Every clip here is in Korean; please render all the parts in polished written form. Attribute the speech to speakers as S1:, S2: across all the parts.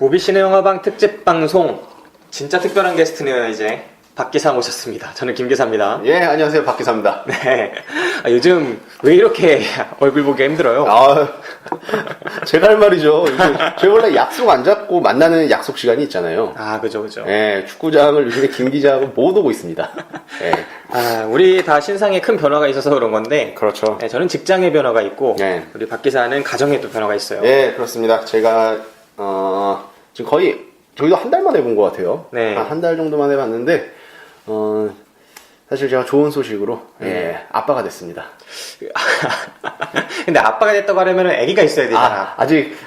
S1: 모비시네 영화방 특집 방송. 진짜 특별한 게스트네요. 이제 박기사 모셨습니다. 저는 김기사입니다.
S2: 예, 안녕하세요. 박기사입니다.
S1: 네. 요즘 왜 이렇게 얼굴 보기 힘들어요?
S2: 제가 할 말이죠. 저희 원래 약속 안 잡고 만나는 약속 시간이 있잖아요.
S1: 그죠.
S2: 예, 축구장을 요즘에 김 기자하고 못 오고 있습니다. 예.
S1: 우리 다 신상에 큰 변화가 있어서 그런 건데.
S2: 그렇죠.
S1: 네, 저는 직장의 변화가 있고,
S2: 네.
S1: 우리 박기사는 가정에 또 변화가 있어요.
S2: 예, 그렇습니다. 제가, 지금 거의, 저희도 한 달 만에 본 것 같아요.
S1: 네.
S2: 한 달 정도 만에 봤는데, 사실 제가 좋은 소식으로, 아빠가 됐습니다.
S1: 근데 아빠가 됐다고 하려면 아기가 있어야 되잖아.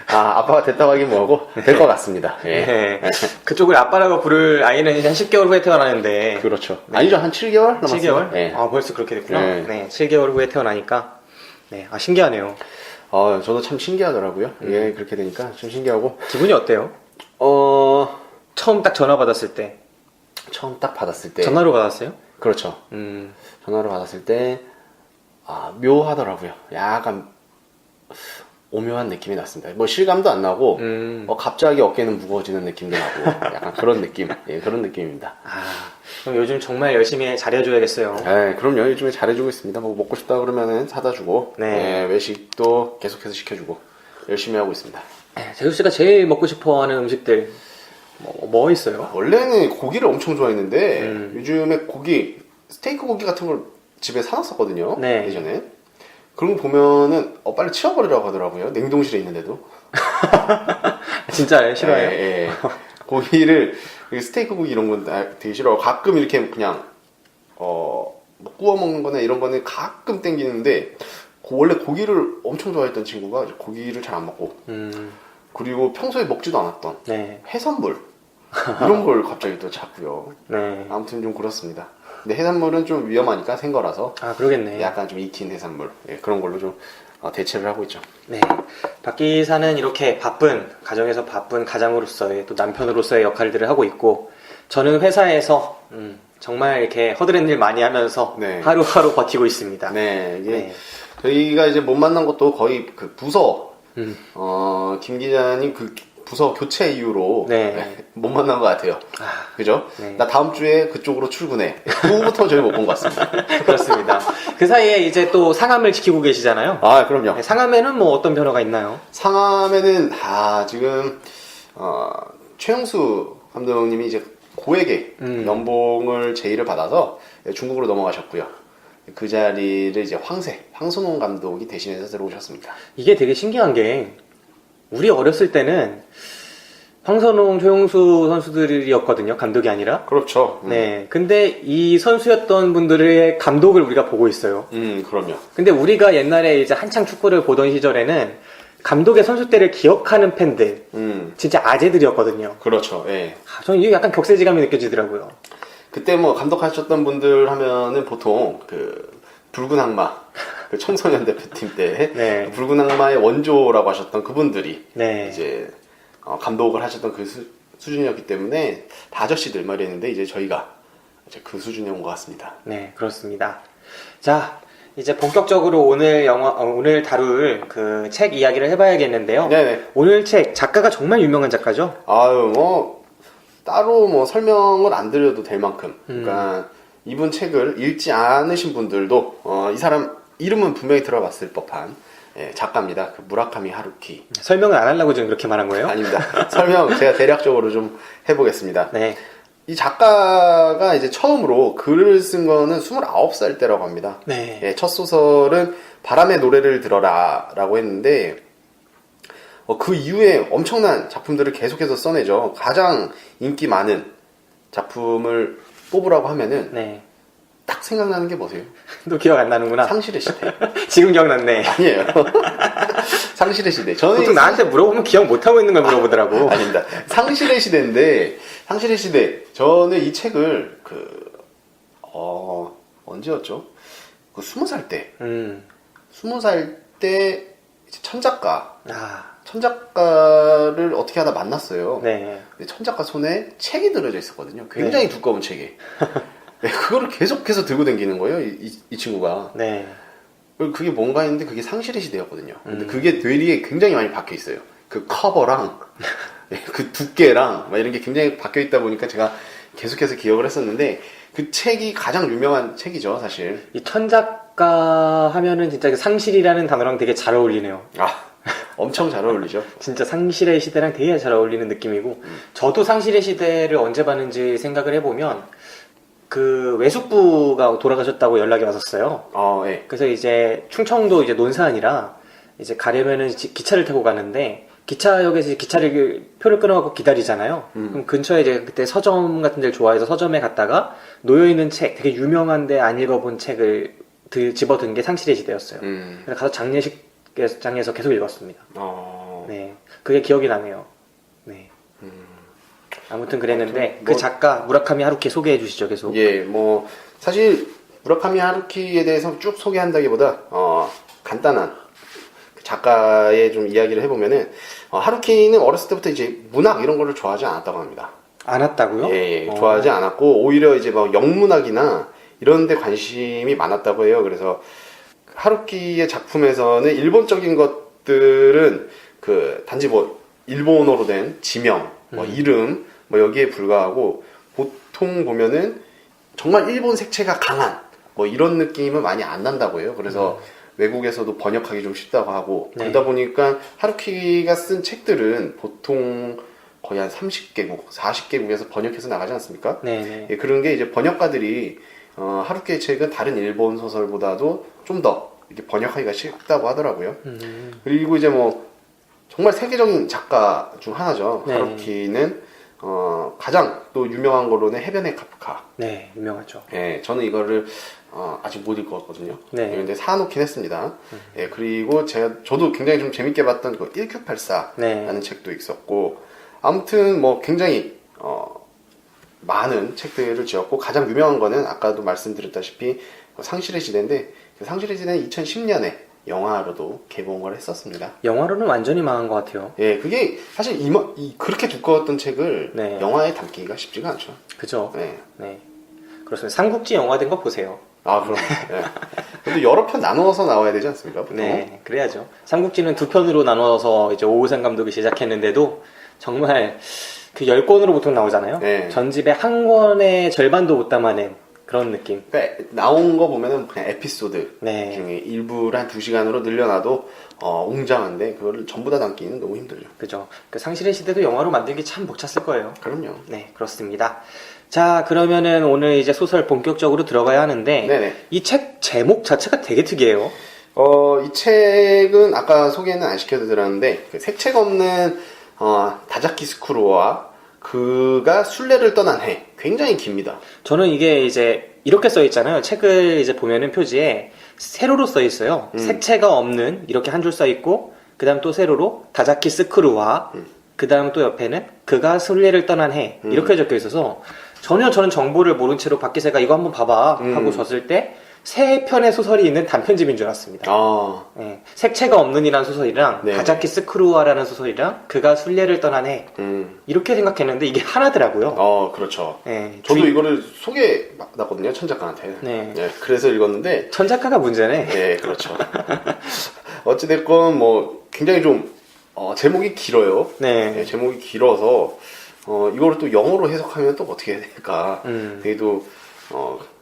S2: 아빠가 됐다고 하긴 뭐하고, 될 것 같습니다. 예.
S1: 네. 그쪽을 아빠라고 부를 아이는 한 10개월 후에 태어나는데.
S2: 그렇죠. 아니죠. 한 7개월 남았어요.
S1: 7개월?
S2: 예.
S1: 벌써 그렇게 됐구나.
S2: 네.
S1: 네. 7개월 후에 태어나니까. 네. 신기하네요.
S2: 저도 참 신기하더라고요. 예, 그렇게 되니까 좀 신기하고.
S1: 기분이 어때요? 처음 딱 전화 받았을 때.
S2: 처음 딱 받았을 때.
S1: 전화로 받았어요?
S2: 그렇죠. 전화로 받았을 때, 묘하더라고요. 약간, 오묘한 느낌이 났습니다. 뭐 실감도 안 나고, 갑자기 어깨는 무거워지는 느낌도 나고, 약간 그런 느낌. 예, 그런 느낌입니다.
S1: 그럼 요즘 정말 열심히 잘해줘야겠어요.
S2: 네, 그럼요. 요즘에 잘해주고 있습니다. 뭐 먹고 싶다 그러면은 사다 주고,
S1: 네.
S2: 외식도 계속해서 시켜주고, 열심히 하고 있습니다.
S1: 재수 씨가 제일 먹고 싶어 하는 음식들, 뭐 있어요?
S2: 원래는 고기를 엄청 좋아했는데 요즘에 스테이크 고기 같은 걸 집에 사놨었거든요.
S1: 네.
S2: 예전에. 그런 거 보면은 빨리 치워버리라고 하더라고요. 냉동실에 있는데도.
S1: 진짜 싫어해요?
S2: 예. 고기를 스테이크 고기 이런 건 되게 싫어하고 가끔 이렇게 그냥 뭐 구워 먹는 거나 이런 거는 가끔 땡기는데 원래 고기를 엄청 좋아했던 친구가 고기를 잘 안 먹고 그리고 평소에 먹지도 않았던
S1: 네.
S2: 해산물 이런 걸 갑자기 또 찾고요.
S1: 네.
S2: 아무튼 좀 그렇습니다. 근데 해산물은 좀 위험하니까 생거라서
S1: 그러겠네.
S2: 약간 좀 익힌 해산물 그런 걸로 좀 대체를 하고 있죠.
S1: 네. 박 기사는 이렇게 가정에서 바쁜 가장으로서의 또 남편으로서의 역할들을 하고 있고, 저는 회사에서 정말 이렇게 허드렛 일 많이 하면서
S2: 네.
S1: 하루하루 버티고 있습니다.
S2: 네, 이게
S1: 네.
S2: 저희가 이제 못 만난 것도 거의 그 부서 김 기자님 그 부서 교체 이후로
S1: 네.
S2: 못 만난 것 같아요. 그죠?
S1: 네.
S2: 나 다음 주에 그쪽으로 출근해. 그 후부터 저희 못 본 것 같습니다.
S1: 그렇습니다. 그 사이에 이제 또 상암을 지키고 계시잖아요.
S2: 그럼요.
S1: 네, 상암에는 뭐 어떤 변화가 있나요?
S2: 상암에는 지금 최영수 감독님이 이제 고액의 연봉을 제의를 받아서 중국으로 넘어가셨고요. 그 자리를 이제 황선홍 감독이 대신해서 들어오셨습니다.
S1: 이게 되게 신기한 게, 우리 어렸을 때는 황선홍, 최용수 선수들이었거든요. 감독이 아니라.
S2: 그렇죠.
S1: 네. 근데 이 선수였던 분들의 감독을 우리가 보고 있어요.
S2: 그럼요.
S1: 근데 우리가 옛날에 이제 한창 축구를 보던 시절에는 감독의 선수 때를 기억하는 팬들, 진짜 아재들이었거든요.
S2: 그렇죠. 예.
S1: 저는 이게 약간 격세지감이 느껴지더라고요.
S2: 그때 뭐 감독하셨던 분들 하면은 보통 그 붉은 악마, 그 청소년 대표팀 때
S1: 네.
S2: 그 붉은 악마의 원조라고 하셨던 그분들이
S1: 네.
S2: 이제 감독을 하셨던 그 수준이었기 때문에 다 아저씨들 말이었는데 이제 저희가 이제 그 수준에 온 것 같습니다.
S1: 네, 그렇습니다. 자, 이제 본격적으로 오늘 다룰 그 책 이야기를 해봐야겠는데요.
S2: 네네.
S1: 오늘 책 작가가 정말 유명한 작가죠?
S2: 따로 뭐 설명을 안 드려도 될 만큼. 그러니까 이분 책을 읽지 않으신 분들도 이 사람 이름은 분명히 들어봤을 법한 작가입니다. 그 무라카미 하루키.
S1: 설명을 안 하려고 지금 그렇게 말한 거예요?
S2: 아닙니다. 설명 제가 대략적으로 좀 해보겠습니다.
S1: 네.
S2: 이 작가가 이제 처음으로 글을 쓴 거는 29살 때라고 합니다.
S1: 네.
S2: 첫 소설은 바람의 노래를 들어라 라고 했는데 그 이후에 엄청난 작품들을 계속해서 써내죠. 가장 인기 많은 작품을 뽑으라고 하면은
S1: 네.
S2: 딱 생각나는 게 뭐세요?
S1: 또 기억 안 나는구나.
S2: 상실의 시대.
S1: 지금 기억났네.
S2: 아니에요. 상실의 시대. 저는
S1: 보통 나한테 물어보면 기억 못하고 있는 걸 물어보더라고.
S2: 아닙니다. 상실의 시대인데, 상실의 시대. 저는 이 책을 언제였죠? 20살 때. 20살 때 천작가. 천작가를 어떻게 하다 만났어요.
S1: 네.
S2: 천작가 손에 책이 들어져 있었거든요. 굉장히 두꺼운 책이. 그거를 계속해서 들고 다니는 거예요. 이 친구가.
S1: 네.
S2: 그게 뭔가 했는데 그게 상실의 시대였거든요. 근데 그게 뇌리에 굉장히 많이 박혀 있어요. 그 커버랑 그 두께랑 막 이런 게 굉장히 바뀌어 있다 보니까 제가 계속해서 기억을 했었는데 그 책이 가장 유명한 책이죠, 사실.
S1: 이 천작가 하면은 진짜 그 상실이라는 단어랑 되게 잘 어울리네요.
S2: 아, 엄청 잘 어울리죠.
S1: 진짜 상실의 시대랑 되게 잘 어울리는 느낌이고, 저도 상실의 시대를 언제 봤는지 생각을 해보면, 그 외숙부가 돌아가셨다고 연락이 왔었어요.
S2: 예.
S1: 그래서 이제 충청도 이제 논산이라 이제 가려면은 기차를 타고 가는데, 기차역에서 이제 기차를 표를 끊어갖고 기다리잖아요. 그럼 근처에 이제 그때 서점 같은 데를 좋아해서 서점에 갔다가 놓여있는 책, 되게 유명한데 안 읽어본 책을 집어든 게 상실의 시대였어요. 그래서 가서 장례에서 계속 읽었습니다. 네, 그게 기억이 나네요. 네. 아무튼 그랬는데 그 작가 무라카미 하루키 소개해 주시죠, 계속.
S2: 예, 뭐 사실 무라카미 하루키에 대해서 쭉 소개한다기보다 간단한 작가의 좀 이야기를 해보면은 하루키는 어렸을 때부터 이제 문학 이런 거를 좋아하지 않았다고 합니다.
S1: 안 왔다고요?
S2: 예, 좋아하지 않았고 오히려 이제 막 영문학이나 이런 데 관심이 많았다고 해요. 그래서 하루키의 작품에서는 일본적인 것들은 그 단지 뭐 일본어로 된 지명, 뭐 이름 뭐 여기에 불과하고 보통 보면은 정말 일본 색채가 강한 뭐 이런 느낌은 많이 안 난다고 해요. 그래서 외국에서도 번역하기 좀 쉽다고 하고
S1: 네.
S2: 그러다 보니까 하루키가 쓴 책들은 보통 거의 한 30개국, 40개국에서 번역해서 나가지 않습니까?
S1: 네.
S2: 예, 그런 게 이제 번역가들이 하루키의 책은 다른 일본 소설보다도 좀 더 이렇게 번역하기가 쉽다고 하더라고요. 그리고 이제 뭐 정말 세계적인 작가 중 하나죠.
S1: 네.
S2: 하루키는 가장 또 유명한 거로는 해변의 카프카.
S1: 네, 유명하죠.
S2: 예, 저는 이거를 아직 못 읽었거든요.
S1: 네.
S2: 그런데 사놓긴 했습니다. 예, 그리고 저도 굉장히 좀 재밌게 봤던 그 1984라는
S1: 네.
S2: 책도 있었고, 아무튼 뭐 굉장히 많은 책들을 지었고 가장 유명한 거는 아까도 말씀드렸다시피 상실의 시대인데 그 상실의 시대는 2010년에 영화로도 개봉을 했었습니다.
S1: 영화로는 완전히 망한 것 같아요.
S2: 예, 그게 사실 그렇게 두꺼웠던 책을
S1: 네.
S2: 영화에 담기가 쉽지가 않죠.
S1: 그죠?
S2: 네.
S1: 네. 그렇습니다. 삼국지 영화된 거 보세요.
S2: 그럼. 예. 근데 여러 편 나눠서 나와야 되지 않습니까? 보통?
S1: 네, 그래야죠. 삼국지는 두 편으로 나눠서 이제 오우상 감독이 제작했는데도 정말 그 10권으로 보통 나오잖아요.
S2: 네.
S1: 전집에 한 권의 절반도 못 담아낸 그런 느낌.
S2: 그러니까 나온 거 보면은 그냥 에피소드
S1: 네.
S2: 중에 일부를 한 2시간으로 늘려놔도 웅장한데 그거를 전부 다 담기는 너무 힘들죠.
S1: 그죠. 그 상실의 시대도 영화로 만들기 참 벅찼을 거예요.
S2: 그럼요.
S1: 네, 그렇습니다. 자, 그러면은 오늘 이제 소설 본격적으로 들어가야 하는데
S2: 네네.
S1: 이 책 제목 자체가 되게 특이해요.
S2: 이 책은 아까 소개는 안 시켜드렸는데 그 색채가 없는 다자키 스쿠로와 그가 순례를 떠난 해 굉장히 깁니다.
S1: 저는 이게 이제 이렇게 써 있잖아요. 책을 이제 보면은 표지에 세로로 써 있어요. 색채가 없는 이렇게 한 줄 써 있고 그다음 또 세로로 다자키 스크루와 그다음 또 옆에는 그가 순례를 떠난 해 이렇게 적혀 있어서 전혀 저는 정보를 모른 채로 박기세가 이거 한번 봐봐 하고 줬을 때 세 편의 소설이 있는 단편집인 줄 알았습니다. 네. 색채가 없는이라는 소설이랑
S2: 네.
S1: 다자키 스크루와라는 소설이랑 그가 순례를 떠난 해 이렇게 생각했는데 이게 하나더라고요.
S2: 그렇죠.
S1: 네.
S2: 저도 이거를 소개받았거든요, 천 작가한테.
S1: 네.
S2: 그래서 읽었는데
S1: 천 작가가 문제네.
S2: 네, 그렇죠. 어찌됐건 뭐 굉장히 좀 제목이 길어요.
S1: 네.
S2: 제목이 길어서 이거를 또 영어로 해석하면 또 어떻게 해야 될까 되게 또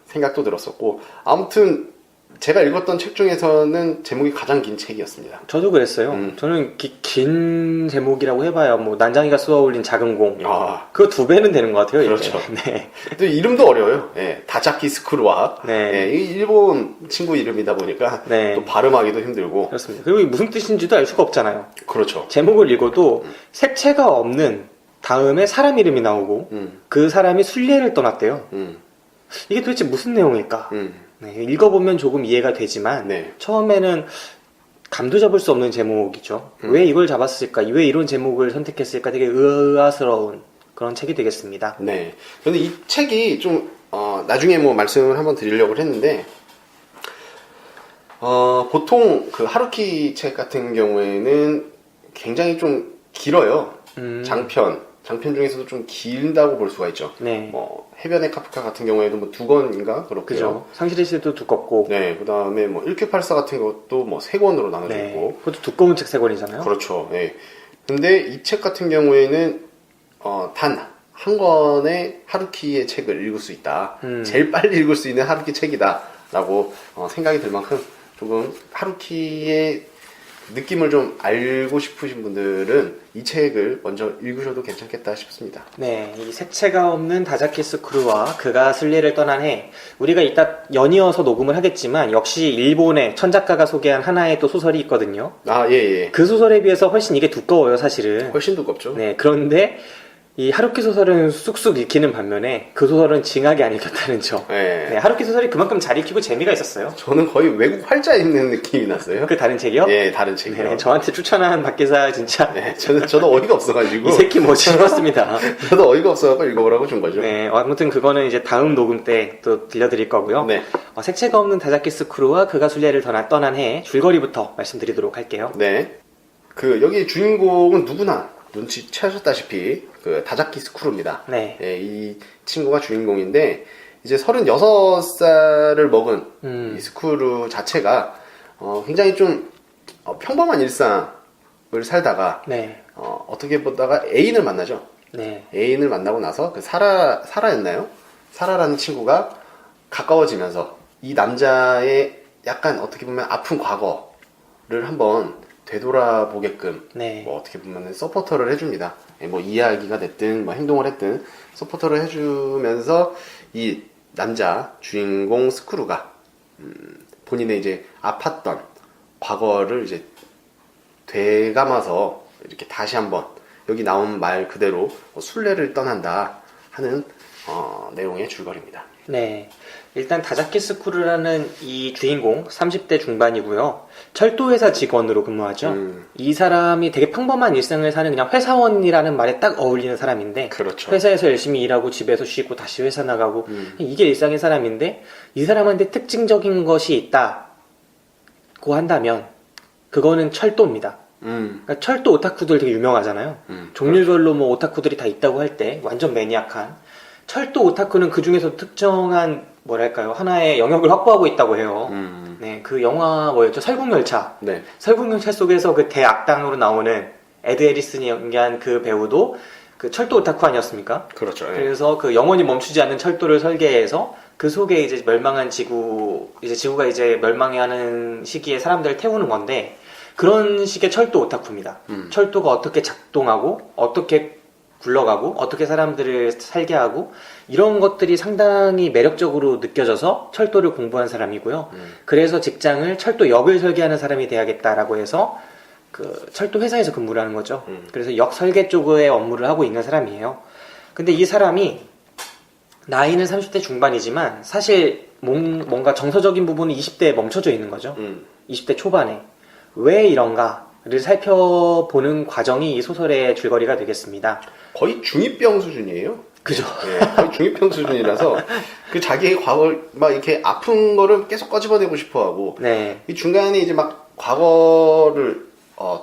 S2: 생각도 들었었고 아무튼 제가 읽었던 책 중에서는 제목이 가장 긴 책이었습니다.
S1: 저도 그랬어요. 저는 긴 제목이라고 해봐야 뭐 난장이가 쏘아올린 작은 공 그거 2배는 되는 것 같아요.
S2: 그렇죠.
S1: 이게. 네.
S2: 또 이름도 어려워요. 다자키 스크루와
S1: 네.
S2: 이 일본 친구 이름이다 보니까
S1: 네.
S2: 또 발음하기도 힘들고
S1: 그렇습니다. 그리고 이게 무슨 뜻인지도 알 수가 없잖아요.
S2: 그렇죠.
S1: 제목을 읽어도 색채가 없는 다음에 사람 이름이 나오고 그 사람이 순례를 떠났대요. 이게 도대체 무슨 내용일까? 네, 읽어보면 조금 이해가 되지만
S2: 네.
S1: 처음에는 감도 잡을 수 없는 제목이죠. 왜 이걸 잡았을까? 왜 이런 제목을 선택했을까? 되게 의아스러운 그런 책이 되겠습니다.
S2: 네. 근데 이 책이 좀 나중에 뭐 말씀을 한번 드리려고 했는데 보통 그 하루키 책 같은 경우에는 굉장히 좀 길어요. 장편 중에서도 좀 길다고 볼 수가 있죠.
S1: 네.
S2: 뭐 해변의 카프카 같은 경우에도 뭐 2권인가 그렇고요.
S1: 그죠. 상실의 시대도 두껍고.
S2: 네. 그다음에 뭐 1984 같은 것도 뭐 3권으로 나눠져
S1: 네.
S2: 있고.
S1: 그것도 두꺼운 책 3권이잖아요.
S2: 그렇죠. 네. 근데 이 책 같은 경우에는 단 한 권의 하루키의 책을 읽을 수 있다. 제일 빨리 읽을 수 있는 하루키 책이다. 라고 생각이 들 만큼 조금 하루키의 느낌을 좀 알고 싶으신 분들은 이 책을 먼저 읽으셔도 괜찮겠다 싶습니다.
S1: 네, 이 색채가 없는 다자키스 쿠루와 그가 순례를 떠난 해, 우리가 이따 연이어서 녹음을 하겠지만 역시 일본의 천작가가 소개한 하나의 또 소설이 있거든요.
S2: 아, 예.
S1: 그 소설에 비해서 훨씬 이게 두꺼워요, 사실은.
S2: 훨씬 두껍죠.
S1: 네, 그런데 이 하루키 소설은 쑥쑥 읽히는 반면에 그 소설은 징하게 안 읽혔다는 점.
S2: 예.
S1: 네, 하루키 소설이 그만큼 잘 읽히고 재미가 있었어요.
S2: 저는 거의 외국 활자 읽는 느낌이 났어요.
S1: 그 다른 책이요?
S2: 예, 다른 책이요.
S1: 네, 저한테 추천한 박기사 진짜
S2: 네, 저도 어이가 없어가지고.
S1: 이 새끼 뭐지 싶었습니다.
S2: 저도 어이가 없어가지고 읽어보라고 준 거죠.
S1: 네, 아무튼 그거는 이제 다음 녹음 때 또 들려드릴 거고요.
S2: 네.
S1: 색채가 없는 다자키스 쿠루와 그가 순례를 떠난 해 줄거리부터 말씀드리도록 할게요.
S2: 네. 여기 주인공은 누구나 눈치채셨다시피 다자키스 쿠루입니다.
S1: 네.
S2: 예, 이 친구가 주인공인데 이제 36살을 먹은 이 스쿠루 자체가 굉장히 좀 평범한 일상을 살다가
S1: 네.
S2: 어떻게 보다가 애인을 만나죠.
S1: 네.
S2: 애인을 만나고 나서 사라였나요? 사라라는 친구가 가까워지면서 이 남자의 약간 어떻게 보면 아픈 과거를 한번 되돌아보게끔
S1: 네.
S2: 뭐 어떻게 보면 서포터를 해줍니다. 예, 뭐 이야기가 됐든 뭐 행동을 했든 서포터를 해주면서 이 남자 주인공 스쿠루가 본인의 이제 아팠던 과거를 이제 되감아서 이렇게 다시 한번 여기 나온 말 그대로 순례를 떠난다 하는 내용의 줄거리입니다.
S1: 네. 일단 다자키스 쿠루라는 이 주인공 30대 중반이고요. 철도회사 직원으로 근무하죠. 이 사람이 되게 평범한 일상을 사는 그냥 회사원이라는 말에 딱 어울리는 사람인데
S2: 그렇죠.
S1: 회사에서 열심히 일하고 집에서 쉬고 다시 회사 나가고 이게 일상의 사람인데 이 사람한테 특징적인 것이 있다고 한다면 그거는 철도입니다. 그러니까 철도 오타쿠들 되게 유명하잖아요. 종류별로 뭐 오타쿠들이 다 있다고 할 때 완전 매니악한 철도 오타쿠는 그 중에서 특정한 뭐랄까요 하나의 영역을 확보하고 있다고 해요. 네, 그 영화 뭐였죠? 설국열차.
S2: 네.
S1: 설국열차 속에서 그 대악당으로 나오는 에드 해리슨이 연기한 그 배우도 그 철도 오타쿠 아니었습니까?
S2: 그렇죠. 예.
S1: 그래서 그 영원히 멈추지 않는 철도를 설계해서 그 속에 이제 멸망한 지구가 이제 멸망하는 시기에 사람들을 태우는 건데 그런 식의 철도 오타쿠입니다. 철도가 어떻게 작동하고 어떻게 굴러가고 어떻게 사람들을 살게 하고 이런 것들이 상당히 매력적으로 느껴져서 철도를 공부한 사람이고요. 그래서 직장을 철도역을 설계하는 사람이 돼야겠다라고 해서 그 철도 회사에서 근무를 하는 거죠. 그래서 역 설계 쪽의 업무를 하고 있는 사람이에요. 근데 이 사람이 나이는 30대 중반이지만 사실 뭔가 정서적인 부분이 20대에 멈춰져 있는 거죠. 20대 초반에. 왜 이런가를 살펴보는 과정이 이 소설의 줄거리가 되겠습니다.
S2: 거의 중2병 수준이에요.
S1: 그죠?
S2: 예, 거의 중2병 수준이라서 그 자기의 과거를 막 이렇게 아픈 거를 계속 꺼집어내고 싶어하고
S1: 네.
S2: 이 중간에 이제 막 과거를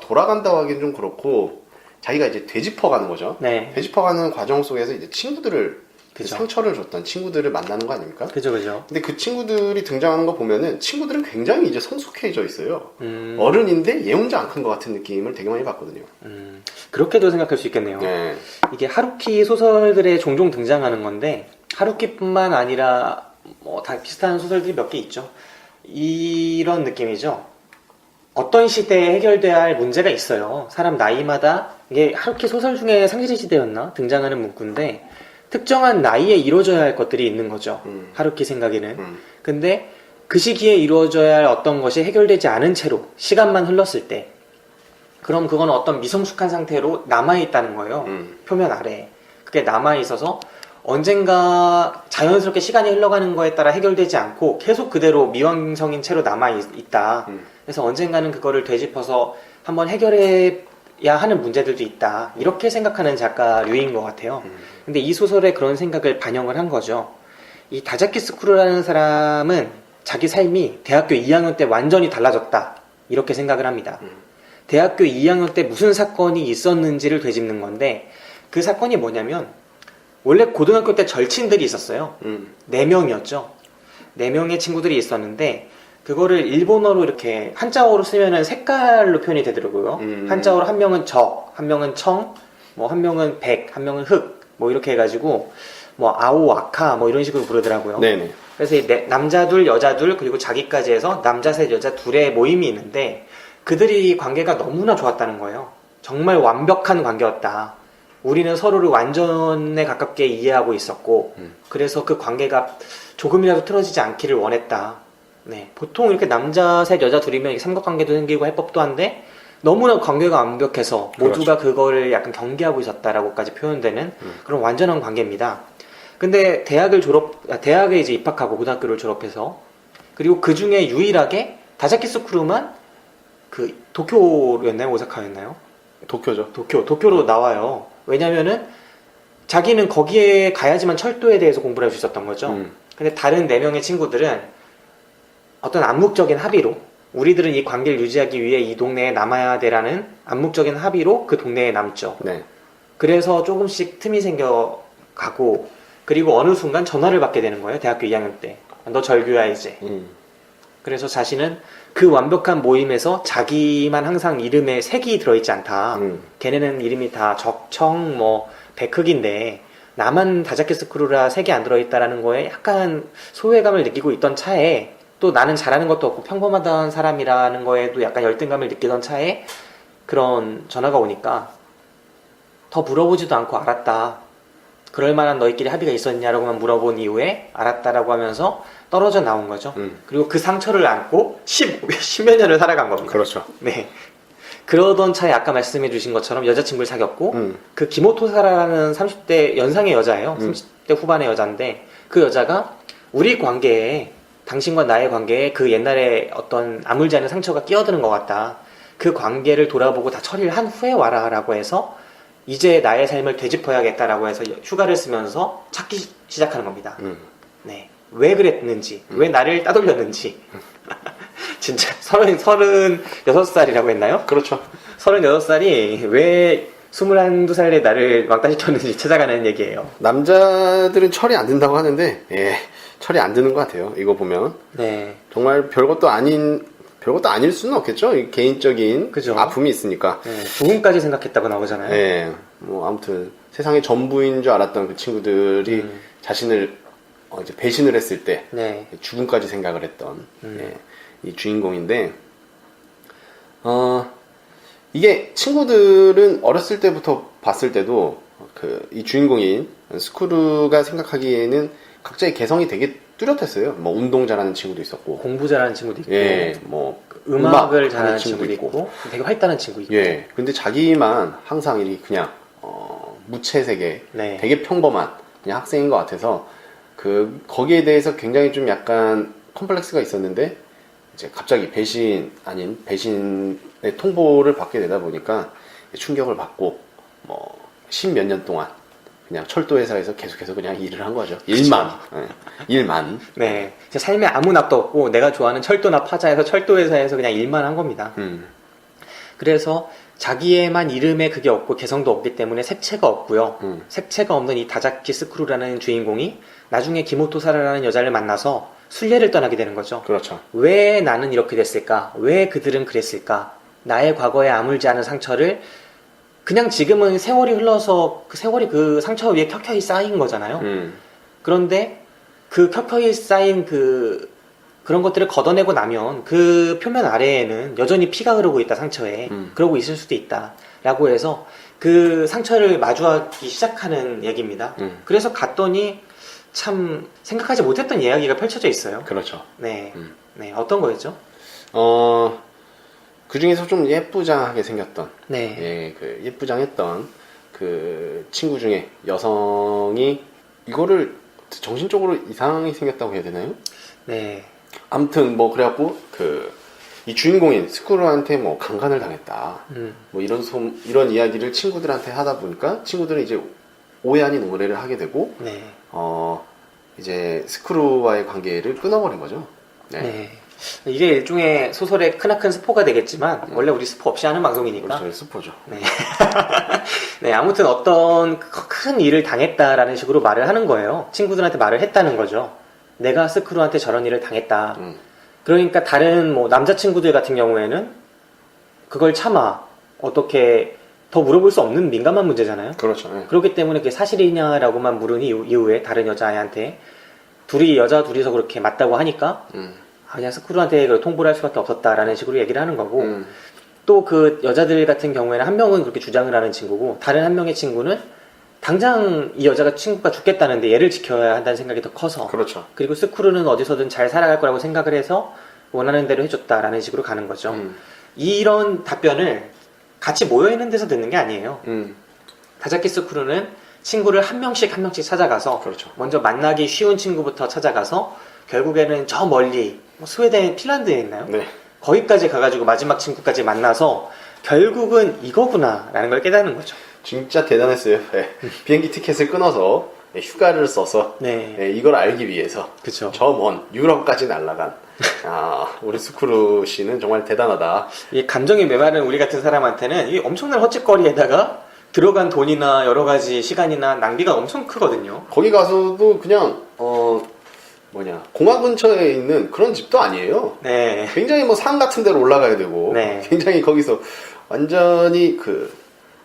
S2: 돌아간다고 하기엔 좀 그렇고 자기가 이제 되짚어가는 거죠.
S1: 네.
S2: 되짚어가는 과정 속에서 이제 친구들을
S1: 그죠.
S2: 상처를 줬던 친구들을 만나는 거 아닙니까?
S1: 그죠.
S2: 근데 그 친구들이 등장하는 거 보면은 친구들은 굉장히 이제 성숙해져 있어요. 어른인데 얘 혼자 안 큰 것 같은 느낌을 되게 많이 받거든요.
S1: 그렇게도 생각할 수 있겠네요.
S2: 네.
S1: 이게 하루키 소설들에 종종 등장하는 건데 하루키뿐만 아니라 뭐 다 비슷한 소설들이 몇 개 있죠. 이런 느낌이죠. 어떤 시대에 해결돼야 할 문제가 있어요. 사람 나이마다 이게 하루키 소설 중에 상실의 시대였나 등장하는 문구인데 특정한 나이에 이루어져야 할 것들이 있는 거죠. 하루키 생각에는. 근데 그 시기에 이루어져야 할 어떤 것이 해결되지 않은 채로 시간만 흘렀을 때 그럼 그건 어떤 미성숙한 상태로 남아있다는 거예요. 표면 아래에. 그게 남아있어서 언젠가 자연스럽게 시간이 흘러가는 거에 따라 해결되지 않고 계속 그대로 미완성인 채로 남아있다. 그래서 언젠가는 그거를 되짚어서 한번 해결해야 하는 문제들도 있다. 이렇게 생각하는 작가류인 것 같아요. 근데 이 소설에 그런 생각을 반영을 한 거죠. 이 다자키스 쿠루라는 사람은 자기 삶이 대학교 2학년 때 완전히 달라졌다. 이렇게 생각을 합니다. 대학교 2학년 때 무슨 사건이 있었는지를 되짚는 건데 그 사건이 뭐냐면 원래 고등학교 때 절친들이 있었어요. 4명이었죠. 4명의 친구들이 있었는데 그거를 일본어로 이렇게 한자어로 쓰면은 색깔로 표현이 되더라고요. 한자어로 한 명은 적, 한 명은 청, 뭐 한 명은 백, 한 명은 흑, 뭐 이렇게 해가지고 뭐 아오, 아카 뭐 이런 식으로 부르더라고요.
S2: 네네.
S1: 그래서 남자 둘, 여자 둘, 그리고 자기까지 해서 남자 셋, 여자 둘의 모임이 있는데 그들이 관계가 너무나 좋았다는 거예요. 정말 완벽한 관계였다. 우리는 서로를 완전에 가깝게 이해하고 있었고 그래서 그 관계가 조금이라도 틀어지지 않기를 원했다. 네, 보통 이렇게 남자 셋, 여자 둘이면 이게 삼각관계도 생기고 할 법도 한데 너무나 관계가 완벽해서 모두가 그거를 약간 경계하고 있었다라고까지 표현되는 그런 완전한 관계입니다. 근데 대학에 이제 입학하고 고등학교를 졸업해서 그리고 그 중에 유일하게 다자키스쿠루만 그 도쿄였나요? 오사카였나요?
S2: 도쿄죠.
S1: 도쿄로 나와요. 왜냐면은 자기는 거기에 가야지만 철도에 대해서 공부를 할 수 있었던 거죠. 근데 다른 4명의 친구들은 어떤 암묵적인 합의로 우리들은 이 관계를 유지하기 위해 이 동네에 남아야 되라는 암묵적인 합의로 그 동네에 남죠.
S2: 네.
S1: 그래서 조금씩 틈이 생겨가고 그리고 어느 순간 전화를 받게 되는 거예요. 대학교 2학년 때. 너 절규야 이제. 그래서 자신은 그 완벽한 모임에서 자기만 항상 이름에 색이 들어있지 않다. 걔네는 이름이 다 적청 뭐 백흑인데 나만 다자키스쿠루라 색이 안 들어있다라는 거에 약간 소외감을 느끼고 있던 차에 또 나는 잘하는 것도 없고 평범하던 사람이라는 거에도 약간 열등감을 느끼던 차에 그런 전화가 오니까 더 물어보지도 않고 알았다. 그럴 만한 너희끼리 합의가 있었냐라고만 물어본 이후에 알았다라고 하면서 떨어져 나온 거죠. 그리고 그 상처를 안고 10몇 년을 살아간 겁니다.
S2: 그렇죠.
S1: 네. 그러던 차에 아까 말씀해 주신 것처럼 여자친구를 사귀었고 그 기모토사라는 30대 연상의 여자예요. 30대 후반의 여자인데 그 여자가 우리 관계에 당신과 나의 관계에 그 옛날에 어떤 아물지 않은 상처가 끼어드는 것 같다. 그 관계를 돌아보고 다 처리를 한 후에 와라 라고 해서 이제 나의 삶을 되짚어야겠다라고 해서 휴가를 쓰면서 찾기 시작하는 겁니다. 네. 왜 그랬는지, 왜 나를 따돌렸는지. 진짜 36살이라고 했나요?
S2: 그렇죠.
S1: 36살이 왜 21~22살에 나를 왕따시켰는지 찾아가는 얘기예요.
S2: 남자들은 철이 안 든다고 하는데, 예, 철이 안 드는 것 같아요. 이거 보면.
S1: 네.
S2: 정말 별것도 아닐 수는 없겠죠. 이 개인적인
S1: 그죠.
S2: 아픔이 있으니까.
S1: 네. 죽음까지 생각했다고 나오잖아요.
S2: 예, 뭐 아무튼 세상의 전부인 줄 알았던 그 친구들이 자신을 이제 배신을 했을 때
S1: 네.
S2: 죽음까지 생각을 했던 예, 이 주인공인데, 이게 친구들은 어렸을 때부터 봤을 때도 이 주인공인 스쿠루가 생각하기에는 각자의 개성이 되게 뚜렷했어요. 뭐 운동 잘하는 친구도 있었고,
S1: 공부 잘하는 친구도 있고,
S2: 예, 뭐
S1: 음악을 잘하는 친구도 있고, 되게 활달한 친구 있고.
S2: 예, 근데 자기만 항상 이렇게 그냥 무채색의
S1: 네.
S2: 되게 평범한 그냥 학생인 것 같아서 거기에 대해서 굉장히 좀 약간 컴플렉스가 있었는데 이제 갑자기 배신 아닌 배신의 통보를 받게 되다 보니까 충격을 받고 뭐 10몇 년 동안 그냥 철도 회사에서 계속해서 그냥 일을 한 거죠. 일만. 네. 일만.
S1: 네. 제 삶에 아무 납도 없고 내가 좋아하는 철도나 파자에서 철도 회사에서 그냥 일만 한 겁니다. 그래서 자기의만 이름에 그게 없고 개성도 없기 때문에 색채가 없고요. 색채가 없는 이 다자키 스크루라는 주인공이 나중에 기모토사라는 여자를 만나서 순례를 떠나게 되는 거죠.
S2: 그렇죠.
S1: 왜 나는 이렇게 됐을까? 왜 그들은 그랬을까? 나의 과거에 아물지 않은 상처를 그냥 지금은 세월이 흘러서 그 세월이 그 상처 위에 켜켜이 쌓인 거잖아요. 그런데 그 켜켜이 쌓인 그런 것들을 걷어내고 나면 그 표면 아래에는 여전히 피가 흐르고 있다, 상처에. 그러고 있을 수도 있다. 라고 해서 그 상처를 마주하기 시작하는 얘기입니다. 그래서 갔더니 참 생각하지 못했던 이야기가 펼쳐져 있어요.
S2: 그렇죠.
S1: 네. 네. 어떤 거였죠?
S2: 그 중에서 좀 예쁘장하게 생겼던,
S1: 네.
S2: 예, 그 예쁘장했던 그 친구 중에 여성이 이거를 정신적으로 이상하게 생겼다고 해야 되나요?
S1: 네.
S2: 아무튼 뭐 그래갖고 이 주인공인 스쿠루한테 뭐 강간을 당했다. 뭐 이런 이야기를 친구들한테 하다 보니까 친구들은 이제 오해 아닌 오해를 하게 되고,
S1: 네.
S2: 이제 스쿠루와의 관계를 끊어버린 거죠. 네.
S1: 네. 이게 일종의 소설의 크나큰 스포가 되겠지만 원래 우리 스포 없이 하는 방송이니까.
S2: 그렇죠, 스포죠.
S1: 네. 네, 아무튼 어떤 큰 일을 당했다라는 식으로 말을 하는 거예요. 친구들한테 말을 했다는 거죠. 내가 스크루한테 저런 일을 당했다. 그러니까 다른 뭐 남자친구들 같은 경우에는 그걸 참아. 어떻게 더 물어볼 수 없는 민감한 문제잖아요.
S2: 그렇죠. 예.
S1: 그렇기 때문에 그게 사실이냐라고만 물은 이후에 다른 여자아이한테 여자 둘이서 그렇게 맞다고 하니까 그냥 스크루한테 그걸 통보를 할 수밖에 없었다라는 식으로 얘기를 하는 거고 또 그 여자들 같은 경우에는 한 명은 그렇게 주장을 하는 친구고 다른 한 명의 친구는 당장 이 친구가 죽겠다는데 얘를 지켜야 한다는 생각이 더 커서
S2: 그렇죠.
S1: 그리고 스크루는 어디서든 잘 살아갈 거라고 생각을 해서 원하는 대로 해줬다라는 식으로 가는 거죠. 이런 답변을 같이 모여있는 데서 듣는 게 아니에요. 다자키 스크루는 친구를 한 명씩 찾아가서
S2: 그렇죠.
S1: 먼저 만나기 쉬운 친구부터 찾아가서 결국에는 저 멀리 스웨덴, 핀란드에 있나요?
S2: 네.
S1: 거기까지 가가지고 마지막 친구까지 만나서 결국은 이거구나 라는 걸 깨닫는 거죠.
S2: 진짜 대단했어요. 예. 비행기 티켓을 끊어서 휴가를 써서
S1: 네.
S2: 이걸 알기 위해서
S1: 그쵸.
S2: 저 먼 유럽까지 날아간 우리 스크루 씨는 정말 대단하다.
S1: 이 감정이 메마른 우리 같은 사람한테는 이 엄청난 헛짓거리에다가 들어간 돈이나 여러 가지 시간이나 낭비가 엄청 크거든요.
S2: 거기 가서도 그냥 공항 근처에 있는 그런 집도 아니에요.
S1: 네.
S2: 굉장히 뭐 산 같은 데로 올라가야 되고
S1: 네.
S2: 굉장히 거기서 완전히 그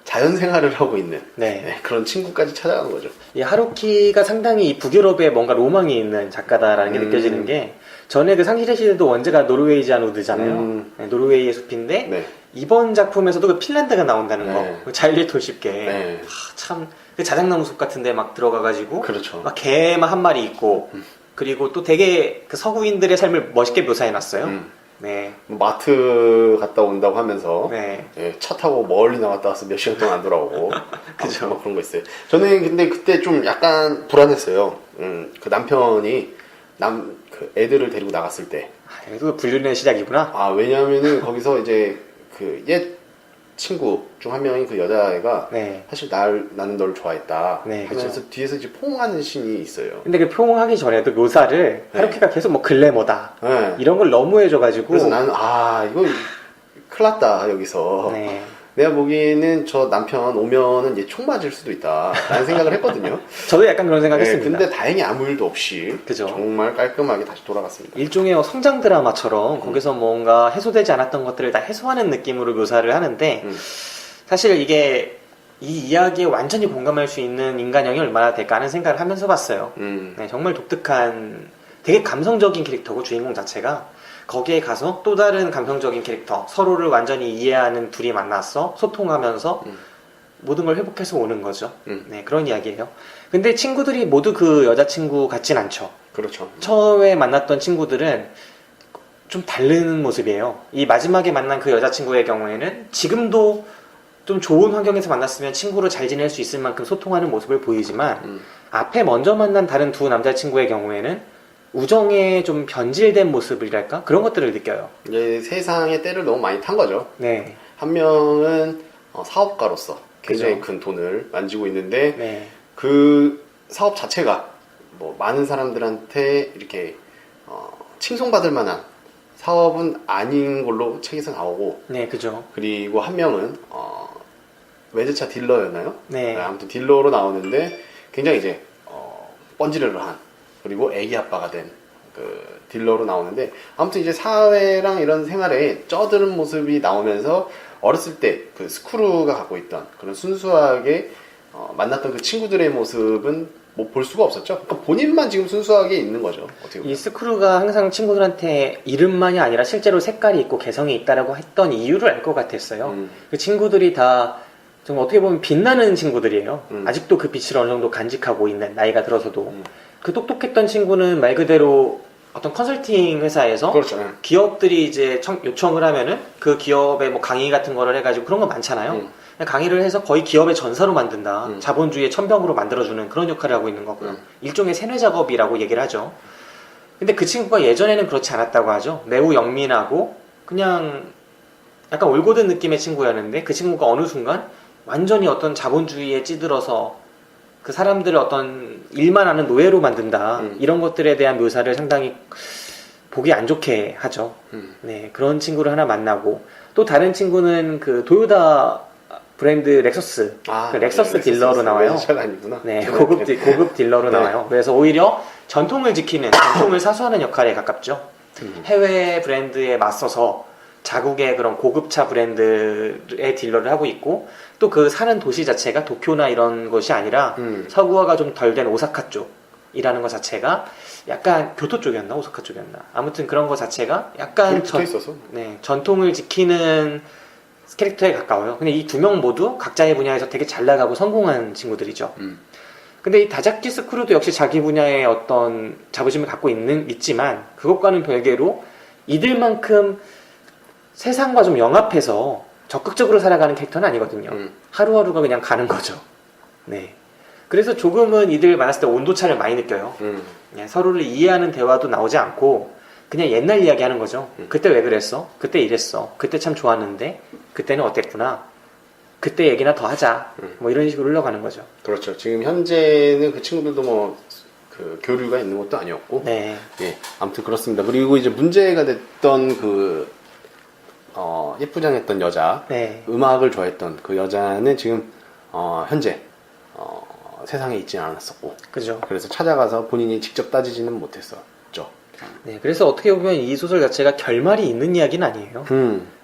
S2: 자연 생활을 하고 있는
S1: 네.
S2: 그런 친구까지 찾아가는 거죠.
S1: 이 하루키가 상당히 이 북유럽에 뭔가 로망이 있는 작가다라는 게 느껴지는 게 전에 그 상실의 시대도 원제가 노르웨이지안 우드잖아요. 네, 노르웨이의 숲인데
S2: 네.
S1: 이번 작품에서도 그 핀란드가 나온다는
S2: 네.
S1: 거. 그 자일리톨 쉽게.
S2: 네.
S1: 참, 그 자작나무 숲 같은데 막 들어가가지고.
S2: 그렇죠.
S1: 막 개만 한 마리 있고. 그리고 또 되게 그 서구인들의 삶을 멋있게 묘사해놨어요. 네.
S2: 마트 갔다 온다고 하면서
S1: 네.
S2: 차 타고 멀리 나갔다 와서 몇 시간 동안 안 돌아오고
S1: 그죠.
S2: 막 그런 거 있어요. 저는 근데 그때 좀 약간 불안했어요. 그 남편이 그 애들을 데리고 나갔을 때.
S1: 이거 불륜의 시작이구나.
S2: 왜냐면은 거기서 이제 그 옛 친구 중 한 명이 그 여자애가
S1: 네.
S2: 사실 나는 널 좋아했다.
S1: 네,
S2: 그래서
S1: 그죠.
S2: 뒤에서 이제 포옹하는 신이 있어요.
S1: 근데 그 포옹하기 전에도 묘사를 하루키가 계속 뭐 글래머다.
S2: 네.
S1: 이런 걸 너무 해줘가지고.
S2: 그래서 나는 이거 큰일 났다 여기서.
S1: 네.
S2: 내가 보기에는 저 남편 오면은 얘 총 맞을 수도 있다 라는 생각을 했거든요.
S1: 저도 약간 그런 생각했습니다.
S2: 근데 다행히 아무 일도 없이
S1: 그죠.
S2: 정말 깔끔하게 다시 돌아갔습니다.
S1: 일종의 성장 드라마처럼 거기서 뭔가 해소되지 않았던 것들을 다 해소하는 느낌으로 묘사를 하는데 사실 이게 이 이야기에 완전히 공감할 수 있는 인간형이 얼마나 될까 하는 생각을 하면서 봤어요. 네, 정말 독특한 되게 감성적인 캐릭터고 주인공 자체가 거기에 가서 또 다른 감성적인 캐릭터 서로를 완전히 이해하는 둘이 만났어 소통하면서 모든 걸 회복해서 오는 거죠. 네, 그런 이야기예요. 근데 친구들이 모두 그 여자친구 같진 않죠.
S2: 그렇죠.
S1: 처음에 만났던 친구들은 좀 다른 모습이에요. 이 마지막에 만난 그 여자친구의 경우에는 지금도 좀 좋은 환경에서 만났으면 친구로 잘 지낼 수 있을 만큼 소통하는 모습을 보이지만 앞에 먼저 만난 다른 두 남자친구의 경우에는 우정에 좀 변질된 모습이랄까? 그런 것들을 느껴요.
S2: 이제 세상의 때를 너무 많이 탄 거죠.
S1: 네.
S2: 한 명은 사업가로서 굉장히
S1: 그죠.
S2: 큰 돈을 만지고 있는데
S1: 네.
S2: 그 사업 자체가 뭐 많은 사람들한테 이렇게 칭송받을 만한 사업은 아닌 걸로 책에서 나오고
S1: 네, 그죠.
S2: 그리고 한 명은 외제차 딜러였나요?
S1: 네.
S2: 아무튼 딜러로 나오는데 굉장히 이제 뻔지르르 한 그리고 애기 아빠가 된 그 딜러로 나오는데 아무튼 이제 사회랑 이런 생활에 쩌드는 모습이 나오면서 어렸을 때 그 스크루가 갖고 있던 그런 순수하게 만났던 그 친구들의 모습은 뭐 볼 수가 없었죠. 그러니까 본인만 지금 순수하게 있는 거죠. 어떻게 보면.
S1: 이 스크루가 항상 친구들한테 이름만이 아니라 실제로 색깔이 있고 개성이 있다라고 했던 이유를 알 것 같았어요. 그 친구들이 다 정말 어떻게 보면 빛나는 친구들이에요. 아직도 그 빛을 어느 정도 간직하고 있는 나이가 들어서도. 그 똑똑했던 친구는 말 그대로 어떤 컨설팅 회사에서
S2: 그렇죠. 네.
S1: 기업들이 이제 요청을 하면은 그 기업에 뭐 강의 같은 거를 해가지고 그런 거 많잖아요. 강의를 해서 거의 기업의 전사로 만든다. 자본주의의 천병으로 만들어주는 그런 역할을 하고 있는 거고요. 일종의 세뇌 작업이라고 얘기를 하죠. 근데 그 친구가 예전에는 그렇지 않았다고 하죠. 매우 영민하고 그냥 약간 올고든 느낌의 친구였는데 그 친구가 어느 순간 완전히 어떤 자본주의에 찌들어서 그 사람들을 어떤 일만 하는 노예로 만든다. 이런 것들에 대한 묘사를 상당히 보기 안 좋게 하죠. 네, 그런 친구를 하나 만나고 또 다른 친구는 그 도요타 브랜드 렉서스, 그 렉서스 딜러로 나와요.
S2: 차가 아니구나.
S1: 네, 고급 딜러로 나와요. 그래서 오히려 전통을 지키는, 전통을 사수하는 역할에 가깝죠. 해외 브랜드에 맞서서 자국의 그런 고급차 브랜드의 딜러를 하고 있고 또 그 사는 도시 자체가 도쿄나 이런 것이 아니라 서구화가 좀 덜 된 오사카 쪽이라는 것 자체가 약간 교토 쪽이었나 오사카 쪽이었나 아무튼 그런 것 자체가 약간
S2: 붙어 있어서.
S1: 네, 전통을 지키는 캐릭터에 가까워요. 근데 이 두 명 모두 각자의 분야에서 되게 잘 나가고 성공한 친구들이죠. 근데 이 다자키스 크루도 역시 자기 분야의 어떤 자부심을 갖고 있지만 그것과는 별개로 이들만큼 세상과 좀 영합해서 적극적으로 살아가는 캐릭터는 아니거든요. 하루하루가 그냥 가는 거죠. 네. 그래서 조금은 이들 만났을 때 온도차를 많이 느껴요. 네, 서로를 이해하는 대화도 나오지 않고 그냥 옛날 이야기 하는 거죠. 그때 왜 그랬어? 그때 이랬어. 그때 참 좋았는데 그때는 어땠구나. 그때 얘기나 더 하자. 뭐 이런 식으로 흘러가는 거죠.
S2: 그렇죠. 지금 현재는 그 친구들도 뭐 그 교류가 있는 것도 아니었고.
S1: 네.
S2: 예, 아무튼 그렇습니다. 그리고 이제 문제가 됐던 그 예쁘장했던 여자,
S1: 네.
S2: 음악을 좋아했던 그 여자는 지금 현재 세상에 있지 않았었고,
S1: 그죠.
S2: 그래서 찾아가서 본인이 직접 따지지는 못했었죠.
S1: 네. 그래서 어떻게 보면 이 소설 자체가 결말이 있는 이야기는 아니에요.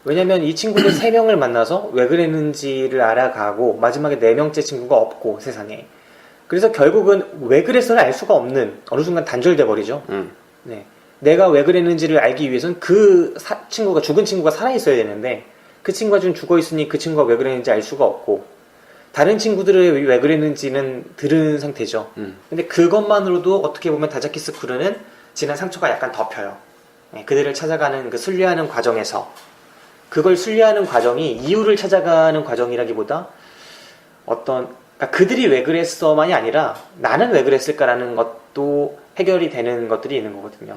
S1: 왜냐면 이 친구들 3명을 만나서 왜 그랬는지를 알아가고 마지막에 4명째 친구가 없고 세상에. 그래서 결국은 왜 그랬어를 알 수가 없는 어느 순간 단절돼 버리죠. 네. 내가 왜 그랬는지를 알기 위해선 그 친구가 죽은 친구가 살아 있어야 되는데 그 친구가 지금 죽어 있으니 그 친구가 왜 그랬는지 알 수가 없고 다른 친구들이 왜 그랬는지는 들은 상태죠. 근데 그것만으로도 어떻게 보면 다자키스 크루는 지난 상처가 약간 덮여요. 네, 그들을 찾아가는 그 순례하는 과정에서 그걸 순례하는 과정이 이유를 찾아가는 과정이라기보다 그러니까 그들이 왜 그랬어만이 아니라 나는 왜 그랬을까라는 것도 해결이 되는 것들이 있는 거거든요.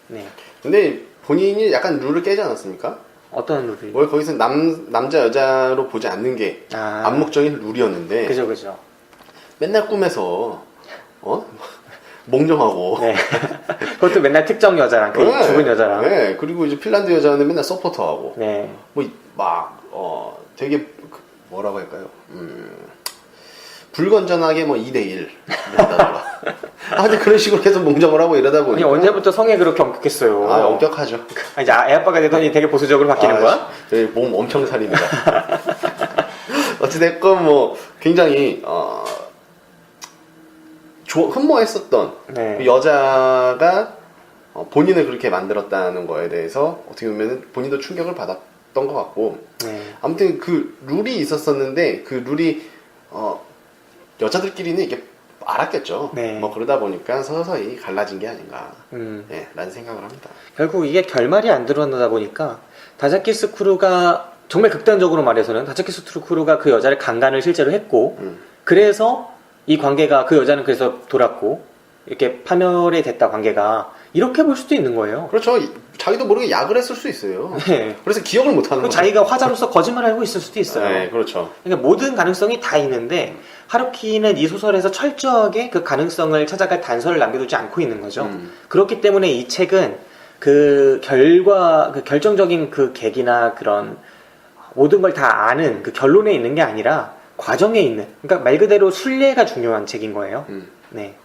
S1: 네.
S2: 근데 본인이 약간 룰을 깨지 않았습니까?
S1: 어떤 룰이?
S2: 원래 거기서 남자 여자로 보지 않는 게 암묵적인 룰이었는데
S1: 그죠.
S2: 맨날 꿈에서 몽정하고
S1: 네. 그것도 맨날 특정 여자랑
S2: 네.
S1: 죽은 여자랑.
S2: 네. 그리고 이제 핀란드 여자는 맨날 서포터하고
S1: 네.
S2: 되게 뭐라고 할까요? 불건전하게 2대1 이러다가 근데 그런 식으로 계속 몽정을 하고 이러다
S1: 아니
S2: 보니까
S1: 언제부터 성에 그렇게 엄격했어요?
S2: 엄격하죠.
S1: 이제 애 아빠가 되더니 되게 보수적으로 바뀌는 거야?
S2: 저희 몸 엄청 살입니다. 어찌됐건 굉장히 흠모했었던
S1: 네.
S2: 그 여자가 본인을 그렇게 만들었다는 거에 대해서 어떻게 보면 본인도 충격을 받았던 것 같고
S1: 네.
S2: 아무튼 그 룰이 있었었는데 그 룰이 여자들끼리는 이게 알았겠죠.
S1: 네.
S2: 그러다 보니까 서서히 갈라진 게 아닌가 라는 생각을 합니다.
S1: 결국 이게 결말이 안 드러나다 보니까 다자키스 크루가 정말 극단적으로 말해서는 다자키스 크루가 그 여자를 강간을 실제로 했고 그래서 이 관계가 그 여자는 그래서 돌았고 이렇게 파멸이 됐다 관계가 이렇게 볼 수도 있는 거예요.
S2: 그렇죠. 자기도 모르게 약을 했을 수 있어요.
S1: 네.
S2: 그래서 기억을 못하는 거죠.
S1: 자기가 화자로서 거짓말을 알고 있을 수도 있어요.
S2: 네, 그렇죠.
S1: 그러니까 모든 가능성이 다 있는데 하루키는 이 소설에서 철저하게 그 가능성을 찾아갈 단서를 남겨두지 않고 있는 거죠. 그렇기 때문에 이 책은 그 결정적인 그 계기나 그런 모든 걸 다 아는 그 결론에 있는 게 아니라 과정에 있는, 그러니까 말 그대로 순례가 중요한 책인 거예요. 네.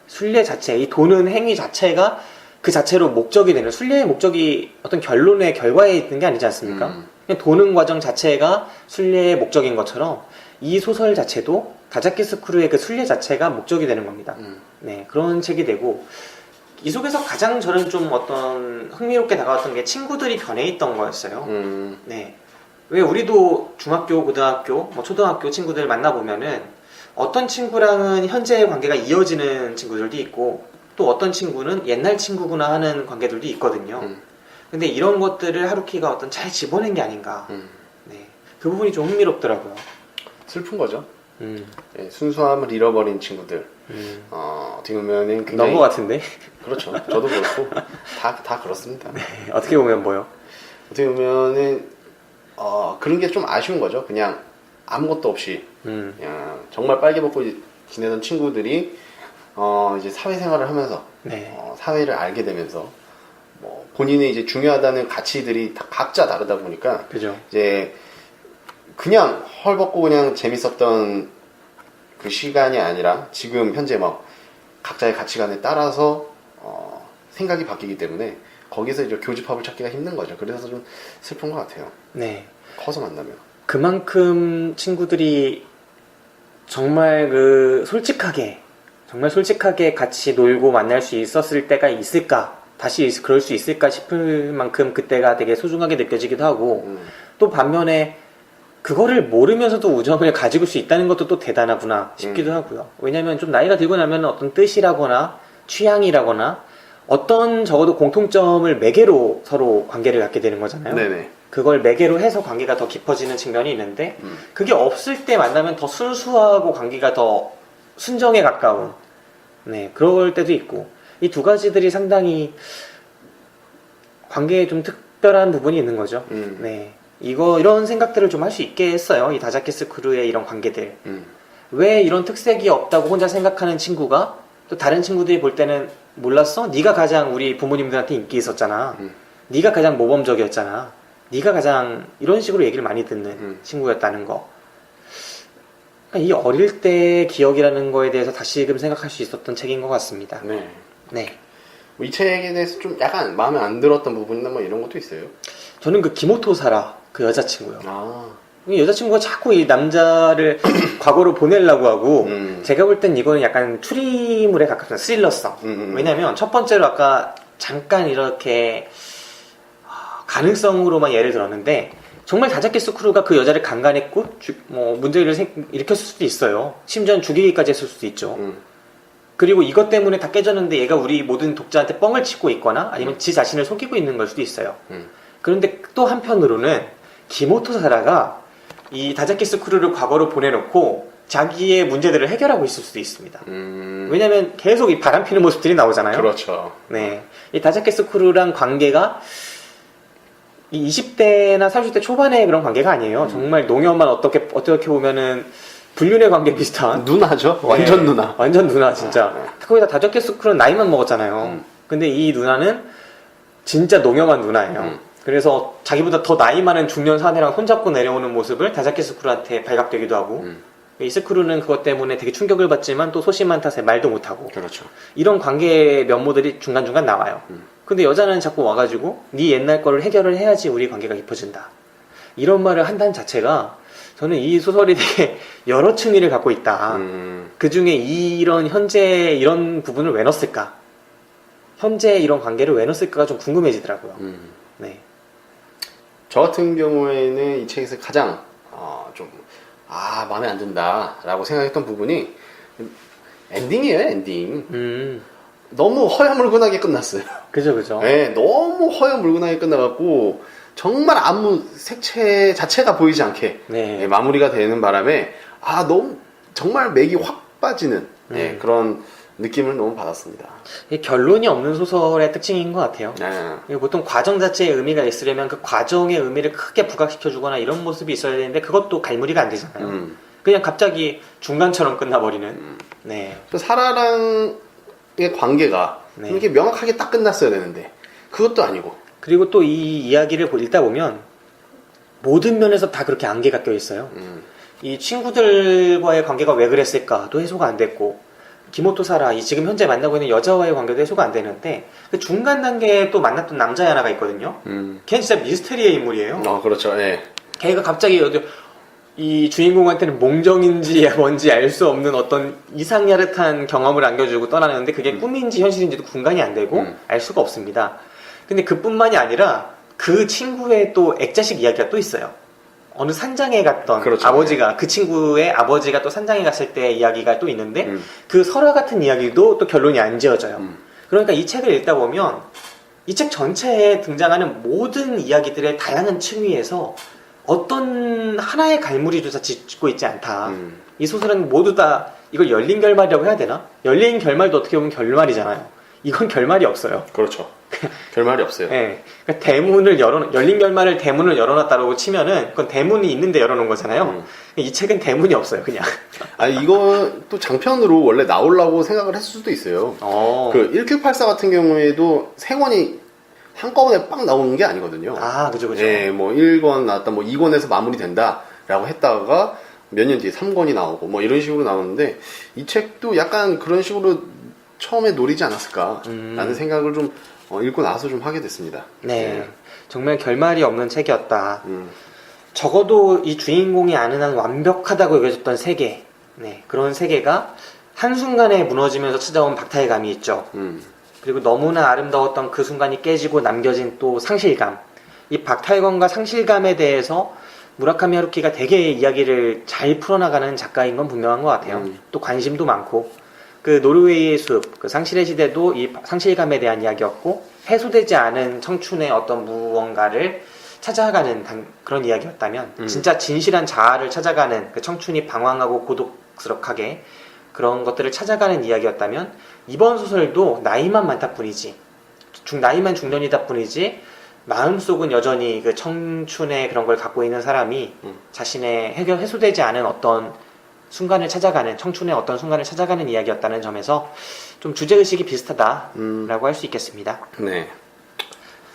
S1: 순례 자체, 이 도는 행위 자체가 그 자체로 목적이 되는, 순례의 목적이 어떤 결론의 결과에 있는 게 아니지 않습니까? 그냥 도는 과정 자체가 순례의 목적인 것처럼 이 소설 자체도 다자키스 크루의 그 순례 자체가 목적이 되는 겁니다. 네, 그런 책이 되고 이 속에서 가장 저는 좀 어떤 흥미롭게 다가왔던 게 친구들이 변해 있던 거였어요. 네. 왜 우리도 중학교, 고등학교, 초등학교 친구들 만나보면은 어떤 친구랑은 현재의 관계가 이어지는 친구들도 있고 또 어떤 친구는 옛날 친구구나 하는 관계들도 있거든요. 근데 이런 것들을 하루키가 잘 집어낸 게 아닌가. 네. 그 부분이 좀 흥미롭더라고요.
S2: 슬픈 거죠. 네, 순수함을 잃어버린 친구들. 어떻게 보면은 굉장히
S1: 넘버 같은데?
S2: 그렇죠. 저도 그렇고 다 그렇습니다.
S1: 네, 어떻게 보면 뭐요?
S2: 어떻게 보면은 그런 게 좀 아쉬운 거죠. 그냥 아무것도 없이 그냥 정말 빨개 벗고 지내던 친구들이 이제 사회생활을 하면서
S1: 네.
S2: 사회를 알게 되면서 본인의 이제 중요하다는 가치들이 다 각자 다르다 보니까
S1: 그죠.
S2: 이제 그냥 헐벗고 그냥 재밌었던 그 시간이 아니라 지금 현재 각자의 가치관에 따라서 생각이 바뀌기 때문에 거기서 이제 교집합을 찾기가 힘든 거죠. 그래서 좀 슬픈 것 같아요.
S1: 네.
S2: 커서 만나면.
S1: 그만큼 친구들이 정말 정말 솔직하게 같이 놀고 만날 수 있었을 때가 있을까? 다시 그럴 수 있을까 싶을 만큼 그때가 되게 소중하게 느껴지기도 하고, 또 반면에 그거를 모르면서도 우정을 가지고 수 있다는 것도 또 대단하구나 싶기도 하고요. 왜냐면 좀 나이가 들고 나면 어떤 뜻이라거나 취향이라거나 어떤 적어도 공통점을 매개로 서로 관계를 갖게 되는 거잖아요.
S2: 네네.
S1: 그걸 매개로 해서 관계가 더 깊어지는 측면이 있는데, 그게 없을 때 만나면 더 순수하고 관계가 더 순정에 가까운, 네, 그럴 때도 있고, 이 두 가지들이 상당히 관계에 좀 특별한 부분이 있는 거죠. 네. 이런 생각들을 좀 할 수 있게 했어요. 이 다자키스 크루의 이런 관계들. 왜 이런 특색이 없다고 혼자 생각하는 친구가 또 다른 친구들이 볼 때는 몰랐어? 네가 가장 우리 부모님들한테 인기 있었잖아. 네가 가장 모범적이었잖아. 네가 가장 이런 식으로 얘기를 많이 듣는 친구였다는 거. 그러니까 이 어릴 때 기억이라는 거에 대해서 다시금 생각할 수 있었던 책인 것 같습니다.
S2: 네.
S1: 네.
S2: 이 책에 대해서 좀 약간 마음에 안 들었던 부분이나 뭐 이런 것도 있어요?
S1: 저는 그 기모토 사라 그 여자친구요.
S2: 아.
S1: 이 여자친구가 자꾸 이 남자를 과거로 보내려고 하고, 제가 볼 땐 이거는 약간 추리물에 가깝다. 스릴러성. 왜냐면 첫 번째로 아까 잠깐 이렇게 가능성으로만 예를 들었는데, 정말 다자키스 크루가 그 여자를 강간했고 문제를 일으켰을 수도 있어요. 심지어는 죽이기까지 했을 수도 있죠. 그리고 이것 때문에 다 깨졌는데 얘가 우리 모든 독자한테 뻥을 치고 있거나 아니면 지 자신을 속이고 있는 걸 수도 있어요. 그런데 또 한편으로는 기모토 사라가 이 다자키스 크루를 과거로 보내놓고 자기의 문제들을 해결하고 있을 수도 있습니다. 왜냐면 계속 이 바람피는 모습들이 나오잖아요.
S2: 그렇죠.
S1: 네. 이 다자키스 크루랑 관계가 이 20대나 30대 초반의 그런 관계가 아니에요. 정말 농협만 어떻게 보면은 불륜의 관계 비슷한.
S2: 누나죠? 완전
S1: 네,
S2: 누나.
S1: 완전 누나, 진짜. 거기다 다자키스 크루는 나이만 먹었잖아요. 근데 이 누나는 진짜 농협한 누나예요. 그래서 자기보다 더 나이 많은 중년 사내랑 손잡고 내려오는 모습을 다자키스 크루한테 발각되기도 하고, 이스크루는 그것 때문에 되게 충격을 받지만 또 소심한 탓에 말도 못하고.
S2: 그렇죠.
S1: 이런 관계의 면모들이 중간중간 나와요. 근데 여자는 자꾸 와가지고 네 옛날 거를 해결을 해야지 우리 관계가 깊어진다. 이런 말을 한다는 자체가 저는 이 소설이 되게 여러 층위를 갖고 있다. 그 중에 이런 현재 이런 부분을 왜 넣었을까? 현재 이런 관계를 왜 넣었을까가 좀 궁금해지더라고요. 네.
S2: 저 같은 경우에는 이 책에서 가장 마음에 안 든다라고 생각했던 부분이 엔딩이에요, 엔딩. 너무 허여물건하게 끝났어요.
S1: 그죠.
S2: 네, 너무 허여물건하게 끝나갖고 정말 아무 색채 자체가 보이지 않게
S1: 네.
S2: 마무리가 되는 바람에 너무 정말 맥이 확 빠지는 그런 느낌을 너무 받았습니다.
S1: 이게 결론이 없는 소설의 특징인 것 같아요.
S2: 네.
S1: 보통 과정 자체에 의미가 있으려면 그 과정의 의미를 크게 부각시켜주거나 이런 모습이 있어야 되는데 그것도 갈무리가 안 되잖아요. 그냥 갑자기 중간처럼 끝나버리는. 네.
S2: 사라랑의 관계가
S1: 네.
S2: 이렇게 명확하게 딱 끝났어야 되는데 그것도 아니고.
S1: 그리고 또 이 이야기를 읽다 보면 모든 면에서 다 그렇게 안개가 껴있어요. 이 친구들과의 관계가 왜 그랬을까도 해소가 안 됐고, 기모토 사라, 이 지금 현재 만나고 있는 여자와의 관계도 해소가 안 되는데, 그 중간 단계에 또 만났던 남자 하나가 있거든요. 걔는 진짜 미스테리의 인물이에요.
S2: 그렇죠. 네.
S1: 걔가 갑자기 이 주인공한테는 몽정인지 뭔지 알 수 없는 어떤 이상야릇한 경험을 안겨주고 떠나는데 그게 꿈인지 현실인지도 분간이 안 되고 알 수가 없습니다. 근데 그뿐만이 아니라 그 친구의 또 액자식 이야기가 또 있어요. 어느 산장에 갔던
S2: 그렇죠.
S1: 아버지가, 그 친구의 아버지가 또 산장에 갔을 때 이야기가 또 있는데 그 설화 같은 이야기도 또 결론이 안 지어져요. 그러니까 이 책을 읽다 보면 이 책 전체에 등장하는 모든 이야기들의 다양한 층위에서 어떤 하나의 갈무리조차 짓고 있지 않다. 이 소설은 모두 다 이걸 열린 결말이라고 해야 되나? 열린 결말도 어떻게 보면 결말이잖아요. 이건 결말이 없어요.
S2: 그렇죠. 결말이 없어요.
S1: 네. 그러니까 열린 결말을 대문을 열어놨다고 치면은 그건 대문이 있는데 열어놓은 거잖아요. 이 책은 대문이 없어요, 그냥.
S2: 이거 또 장편으로 원래 나오려고 생각을 했을 수도 있어요. 그 1984 같은 경우에도 세 권이 한꺼번에 빡 나오는 게 아니거든요.
S1: 그죠.
S2: 예, 뭐 1권 나왔다, 뭐 2권에서 마무리된다라고 했다가 몇 년 뒤에 3권이 나오고 뭐 이런 식으로 나오는데 이 책도 약간 그런 식으로 처음에 노리지 않았을까라는 생각을 좀 읽고 나서 좀 하게 됐습니다.
S1: 네. 정말 결말이 없는 책이었다.
S2: 음.
S1: 적어도 이 주인공이 아는 한 완벽하다고 여겨졌던 세계. 네. 그런 세계가 한순간에 무너지면서 찾아온 박탈감이 감이 있죠. 그리고 너무나 아름다웠던 그 순간이 깨지고 남겨진 또 상실감. 이 박탈감과 상실감에 대해서 무라카미 하루키가 되게 이야기를 잘 풀어나가는 작가인 건 분명한 것 같아요. 또 관심도 많고. 그 노르웨이의 숲, 그 상실의 시대도 이 상실감에 대한 이야기였고, 해소되지 않은 청춘의 어떤 무언가를 찾아가는 그런 이야기였다면, 진짜 진실한 자아를 찾아가는 그 청춘이 방황하고 고독스럽게 그런 것들을 찾아가는 이야기였다면, 이번 소설도 나이만 많다 뿐이지, 나이만 중년이다 뿐이지, 마음속은 여전히 그 청춘의 그런 걸 갖고 있는 사람이 자신의 해소되지 않은 어떤 순간을 찾아가는, 청춘의 어떤 순간을 찾아가는 이야기였다는 점에서 좀 주제의식이 비슷하다라고 할 수 있겠습니다.
S2: 네.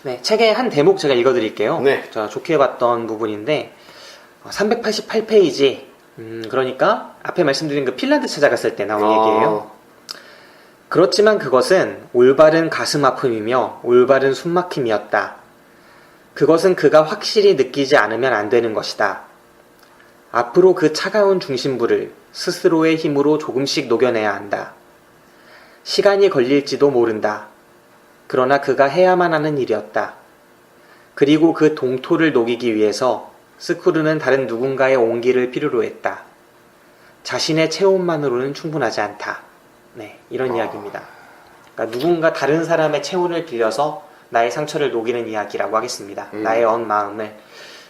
S1: 네, 책의 한 대목 제가 읽어드릴게요.
S2: 네.
S1: 제가 좋게 봤던 부분인데 388페이지. 그러니까 앞에 말씀드린 그 핀란드 찾아갔을 때 나온 얘기예요. 그렇지만 그것은 올바른 가슴 아픔이며 올바른 숨막힘이었다. 그것은 그가 확실히 느끼지 않으면 안 되는 것이다. 앞으로 그 차가운 중심부를 스스로의 힘으로 조금씩 녹여내야 한다. 시간이 걸릴지도 모른다. 그러나 그가 해야만 하는 일이었다. 그리고 그 동토를 녹이기 위해서 스쿠르는 다른 누군가의 온기를 필요로 했다. 자신의 체온만으로는 충분하지 않다. 네, 이런 이야기입니다. 그러니까 누군가 다른 사람의 체온을 빌려서 나의 상처를 녹이는 이야기라고 하겠습니다. 나의 마음을.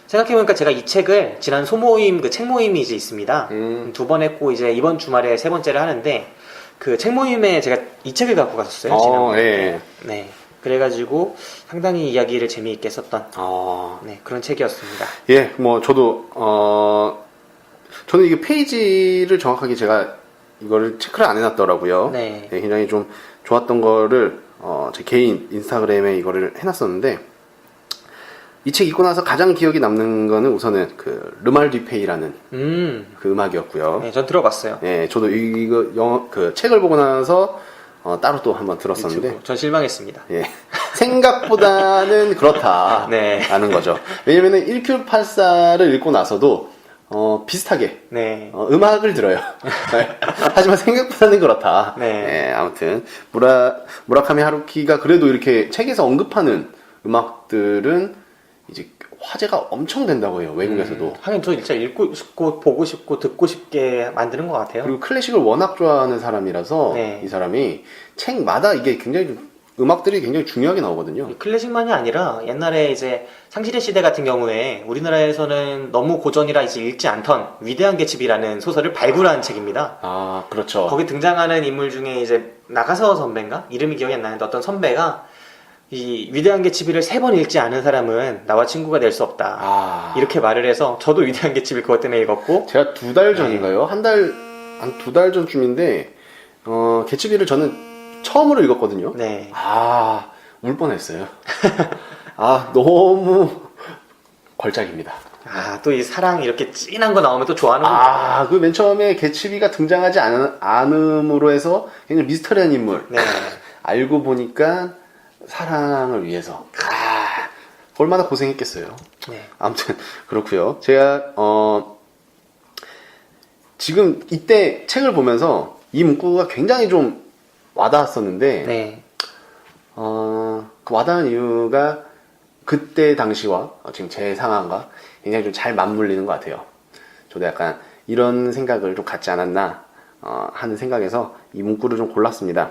S1: 생각해보니까 제가 이 책을 지난 소모임, 그 책 모임이 이제 있습니다. 2번 했고, 이제 이번 주말에 3번째를 하는데, 그 책 모임에 제가 이 책을 갖고 갔었어요. 지난번에.
S2: 예.
S1: 네. 그래가지고 상당히 이야기를 재미있게 썼던 네, 그런 책이었습니다.
S2: 예, 뭐 저도 저는 이게 페이지를 정확하게 제가 이거를 체크를 안 해놨더라고요.
S1: 네.
S2: 네, 굉장히 좀 좋았던 거를 제 개인 인스타그램에 이거를 해놨었는데, 이 책 읽고 나서 가장 기억에 남는 거는 우선은 그 르말디페이라는 그 음악이었고요.
S1: 네, 전 들어봤어요.
S2: 네, 저도 이거 그 책을 보고 나서 따로 또 한번 들었었는데,
S1: 유튜브. 전 실망했습니다.
S2: 예, 생각보다는 그렇다라는
S1: 네.
S2: 거죠. 왜냐면은 1Q84를 읽고 나서도 비슷하게
S1: 네.
S2: 음악을 들어요. 하지만 생각보다는 그렇다.
S1: 네.
S2: 아무튼 무라카미 하루키가 그래도 이렇게 책에서 언급하는 음악들은 이제 화제가 엄청 된다고 해요. 외국에서도.
S1: 하긴 저 진짜 읽고 싶고 보고 싶고 듣고 싶게 만드는 것 같아요.
S2: 그리고 클래식을 워낙 좋아하는 사람이라서
S1: 네.
S2: 이 사람이 책마다 이게 굉장히 좀 음악들이 굉장히 중요하게 나오거든요.
S1: 클래식만이 아니라 옛날에 이제 상실의 시대 같은 경우에 우리나라에서는 너무 고전이라 이제 읽지 않던 위대한 개츠비라는 소설을 발굴한 책입니다.
S2: 아, 그렇죠.
S1: 거기 등장하는 인물 중에 이제 나가서 선배인가? 이름이 기억이 안 나는데 어떤 선배가 이 위대한 개츠비를 3번 읽지 않은 사람은 나와 친구가 될 수 없다. 이렇게 말을 해서 저도 위대한 개츠비 그것 때문에 읽었고,
S2: 제가 2달 전인가요? 한 2달 전쯤인데 개츠비를 저는 처음으로 읽었거든요.
S1: 네.
S2: 울 뻔했어요. 너무 걸작입니다.
S1: 또 이 사랑 이렇게 진한 거 나오면 또 좋아하는구나.
S2: 그 맨 처음에 개츠비가 등장하지 않음으로 해서 굉장히 미스터리한 인물.
S1: 네.
S2: 알고 보니까 사랑을 위해서. 얼마나 고생했겠어요.
S1: 네.
S2: 아무튼 그렇고요. 제가 지금 이때 책을 보면서 이 문구가 굉장히 좀 와닿았었는데,
S1: 네.
S2: 그 와닿은 이유가 그때 당시와 지금 제 상황과 굉장히 좀 잘 맞물리는 것 같아요. 저도 약간 이런 생각을 좀 갖지 않았나 하는 생각에서 이 문구를 좀 골랐습니다.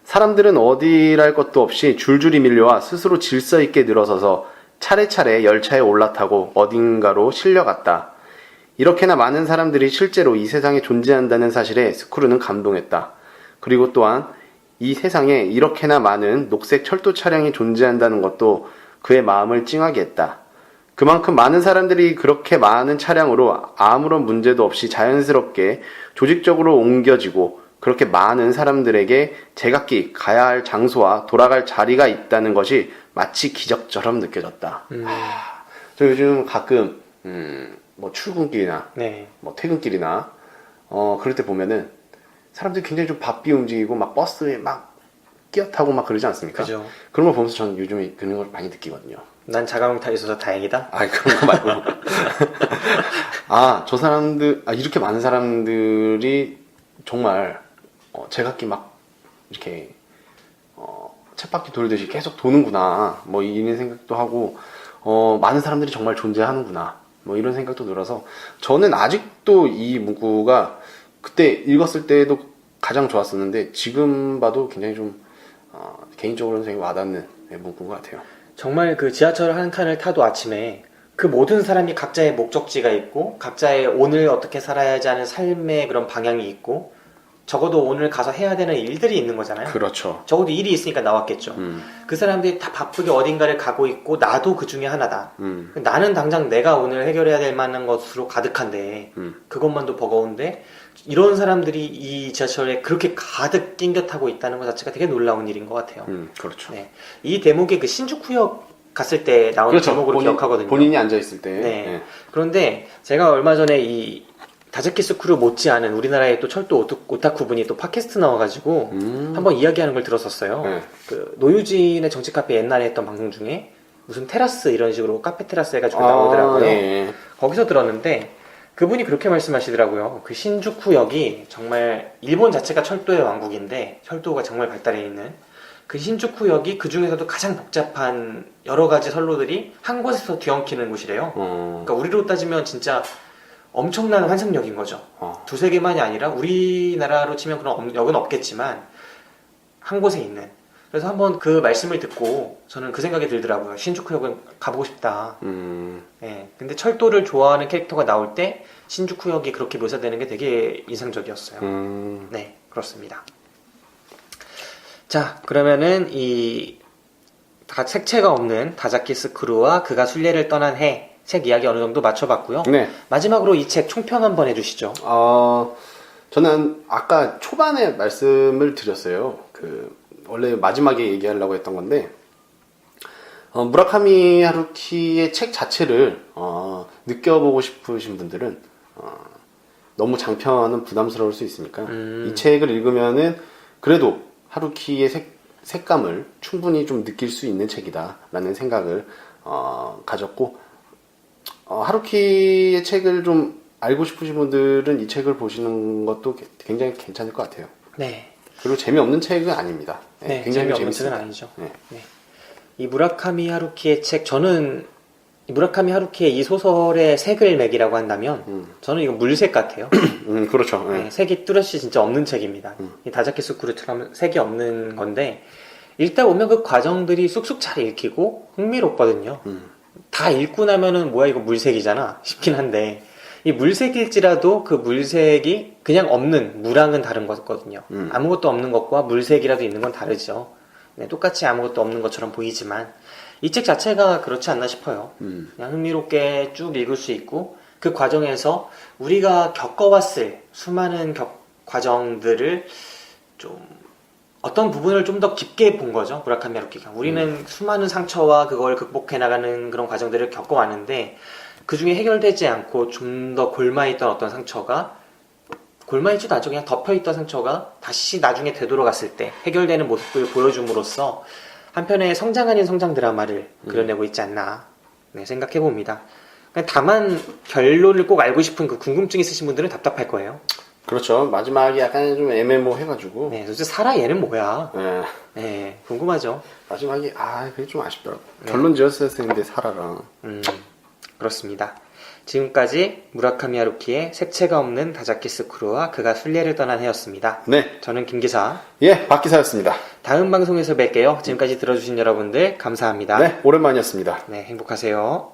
S2: 사람들은 어디랄 것도 없이 줄줄이 밀려와 스스로 질서 있게 늘어서서 차례차례 열차에 올라타고 어딘가로 실려갔다. 이렇게나 많은 사람들이 실제로 이 세상에 존재한다는 사실에 스쿠르는 감동했다. 그리고 또한 이 세상에 이렇게나 많은 녹색 철도 차량이 존재한다는 것도 그의 마음을 찡하게 했다. 그만큼 많은 사람들이 그렇게 많은 차량으로 아무런 문제도 없이 자연스럽게 조직적으로 옮겨지고 그렇게 많은 사람들에게 제각기 가야 할 장소와 돌아갈 자리가 있다는 것이 마치 기적처럼 느껴졌다. 저 요즘 가끔 뭐 출근길이나
S1: 네.
S2: 뭐 퇴근길이나 그럴 때 보면은 사람들이 굉장히 좀 바삐 움직이고 막 버스에 막 끼어 타고 막 그러지 않습니까?
S1: 그죠.
S2: 그런 걸 보면서 저는 요즘에 그런 걸 많이 느끼거든요.
S1: 난 자가용 타 있어서 다행이다.
S2: 아, 그런 거 말고. 아, 저 사람들, 이렇게 많은 사람들이 정말, 제각기 막, 이렇게, 쳇바퀴 돌듯이 계속 도는구나. 뭐, 이런 생각도 하고, 많은 사람들이 정말 존재하는구나. 뭐, 이런 생각도 들어서, 저는 아직도 이 문구가 그때 읽었을 때도 가장 좋았었는데, 지금 봐도 굉장히 좀, 개인적으로는 되게 와닿는 문구인 것 같아요.
S1: 정말 그 지하철 한 칸을 타도 아침에 그 모든 사람이 각자의 목적지가 있고 각자의 오늘 어떻게 살아야지 하는 삶의 그런 방향이 있고 적어도 오늘 가서 해야 되는 일들이 있는 거잖아요.
S2: 그렇죠.
S1: 적어도 일이 있으니까 나왔겠죠. 그 사람들이 다 바쁘게 어딘가를 가고 있고 나도 그 중에 하나다. 나는 당장 내가 오늘 해결해야 될 만한 것으로 가득한데 그것만도 버거운데 이런 사람들이 이 지하철에 그렇게 가득 낑겨 타고 있다는 것 자체가 되게 놀라운 일인 것 같아요.
S2: 그렇죠.
S1: 네. 이 대목이 그 신주쿠역 갔을 때 나온
S2: 그렇죠.
S1: 대목으로 기억하거든요.
S2: 본인이 앉아있을 때.
S1: 네. 그런데 제가 얼마 전에 이 다자키스 크루 못지않은 우리나라의 또 철도 오타쿠분이 또 팟캐스트 나와가지고 한번 이야기하는 걸 들었었어요.
S2: 네.
S1: 그 노유진의 정치 카페 옛날에 했던 방송 중에 무슨 테라스 이런 식으로 카페 테라스 해가지고 나오더라고요.
S2: 예.
S1: 거기서 들었는데 그분이 그렇게 말씀하시더라고요. 그 신주쿠역이 정말 일본 자체가 철도의 왕국인데 철도가 정말 발달해 있는 그 신주쿠역이 그 중에서도 가장 복잡한 여러 가지 선로들이 한 곳에서 뒤엉키는 곳이래요. 그러니까 우리로 따지면 진짜 엄청난 환상역인 거죠. 두세 개만이 아니라 우리나라로 치면 그런 역은 없겠지만 한 곳에 있는. 그래서 한번 그 말씀을 듣고 저는 그 생각이 들더라고요. 신주쿠역은 가보고 싶다. 네, 근데 철도를 좋아하는 캐릭터가 나올 때 신주쿠역이 그렇게 묘사되는 게 되게 인상적이었어요. 네, 그렇습니다. 자, 그러면은 이 색채가 없는 다자키스 크루와 그가 순례를 떠난 해 책 이야기 어느 정도 맞춰봤고요.
S2: 네.
S1: 마지막으로 이 책 총평 한번 해주시죠.
S2: 저는 아까 초반에 말씀을 드렸어요. 원래 마지막에 얘기하려고 했던 건데, 무라카미 하루키의 책 자체를, 느껴보고 싶으신 분들은, 너무 장편은 부담스러울 수 있으니까, 이 책을 읽으면은, 그래도 하루키의 색감을 충분히 좀 느낄 수 있는 책이다라는 생각을, 가졌고, 하루키의 책을 좀 알고 싶으신 분들은 이 책을 보시는 것도 굉장히 괜찮을 것 같아요.
S1: 네.
S2: 그리고 재미없는 책은 아닙니다.
S1: 네,
S2: 굉장히
S1: 재미없는 책은
S2: 재밌습니다.
S1: 아니죠.
S2: 네.
S1: 네. 이 무라카미 하루키의 책, 저는 이 무라카미 하루키의 이 소설의 색을 매기라고 한다면 저는 이거 물색 같아요.
S2: 그렇죠.
S1: 네, 색이 뚜렷이 진짜 없는 책입니다. 이 다자키스 크루처럼 색이 없는 건데 읽다 보면 그 과정들이 쑥쑥 잘 읽히고 흥미롭거든요. 다 읽고 나면은 뭐야 이거 물색이잖아 싶긴 한데 이 물색일지라도 그 물색이 그냥 없는 무랑은 다른 거거든요. 아무것도 없는 것과 물색이라도 있는 건 다르죠. 네, 똑같이 아무것도 없는 것처럼 보이지만 이 책 자체가 그렇지 않나 싶어요. 그냥 흥미롭게 쭉 읽을 수 있고 그 과정에서 우리가 겪어왔을 수많은 과정들을 좀 어떤 부분을 좀 더 깊게 본 거죠. 무라카미 하루키가. 우리는 수많은 상처와 그걸 극복해 나가는 그런 과정들을 겪어왔는데 그 중에 해결되지 않고 좀 더 골마있던 어떤 상처가 골마있지도 않죠. 그냥 덮여있던 상처가 다시 나중에 되돌아갔을 때 해결되는 모습을 보여줌으로써 한편의 성장 아닌 성장 드라마를 그려내고 있지 않나 생각해 봅니다. 다만 결론을 꼭 알고 싶은 그 궁금증 있으신 분들은 답답할 거예요.
S2: 그렇죠. 마지막이 약간 좀 애매모호해가지고.
S1: 네, 도대체 사라 얘는 뭐야?
S2: 네.
S1: 네, 궁금하죠.
S2: 마지막이 그게 좀 아쉽더라고. 결론 지었어야 했는데 살아라.
S1: 그렇습니다. 지금까지 무라카미 하루키의 색채가 없는 다자키스 크루와 그가 순례를 떠난 해였습니다.
S2: 네.
S1: 저는 김기사.
S2: 예, 박기사였습니다.
S1: 다음 방송에서 뵐게요. 지금까지 들어주신 여러분들 감사합니다.
S2: 네, 오랜만이었습니다.
S1: 네, 행복하세요.